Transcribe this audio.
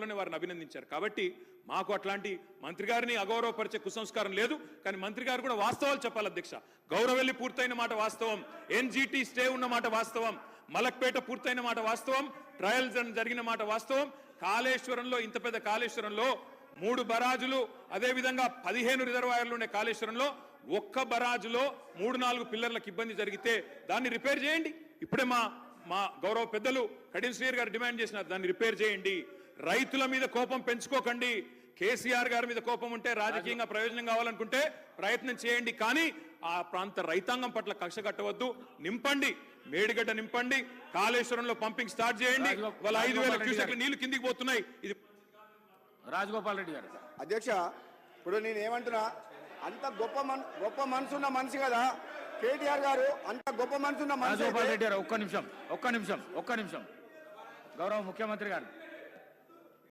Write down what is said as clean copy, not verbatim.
లోపలనే వారిని అభినందించారు. కాబట్టి మాకు అట్లాంటి మంత్రి గారిని అగౌరవపరిచే కుసంస్కారం లేదు. కానీ మంత్రి గారు కూడా వాస్తవాలు చెప్పాలి అధ్యక్ష. గౌరవెల్లి పూర్తయిన మాట వాస్తవం, ఎన్జిటి స్టే ఉన్న మాట వాస్తవం, మలక్పేట పూర్తయిన మాట వాస్తవం, ట్రయల్స్ జరిగిన మాట వాస్తవం. కాళేశ్వరంలో, ఇంత పెద్ద కాళేశ్వరంలో 3 బరాజులు, అదేవిధంగా 15 రిజర్వాయర్లు ఉండే కాళేశ్వరంలో ఒక్క బరాజులో 3-4 పిల్లర్లకు ఇబ్బంది జరిగితే దాన్ని రిపేర్ చేయండి. ఇప్పుడే మా గౌరవ పెద్దలు కడియం శ్రీహరి గారు డిమాండ్ చేసినారు, దాన్ని రిపేర్ చేయండి. రైతుల మీద కోపం పెంచుకోకండి. కేసీఆర్ గారి మీద కోపం ఉంటే, రాజకీయంగా ప్రయోజనం కావాలనుకుంటే ప్రయత్నం చేయండి. కానీ ఆ ప్రాంత రైతాంగం పట్ల కక్ష కట్టవద్దు. నింపండి, మేడిగడ్డ నింపండి, కాళేశ్వరంలో పంపింగ్ స్టార్ట్ చేయండి. వాళ్ళ 5,000 క్యూసెక్ల నీళ్లు కిందికి పోతున్నాయి. ఇది రాజగోపాల్ రెడ్డి గారు. అధ్యక్ష, ఇప్పుడు నేను ఏమంటున్నా, అంత గొప్ప మనసున్న మనిషి కదా కేటీఆర్ గారు, అంత గొప్ప మనసున్న మనిషి. రాజగోపాల్ రెడ్డి గారు ఒక్క నిమిషం గౌరవ ముఖ్యమంత్రి గారు.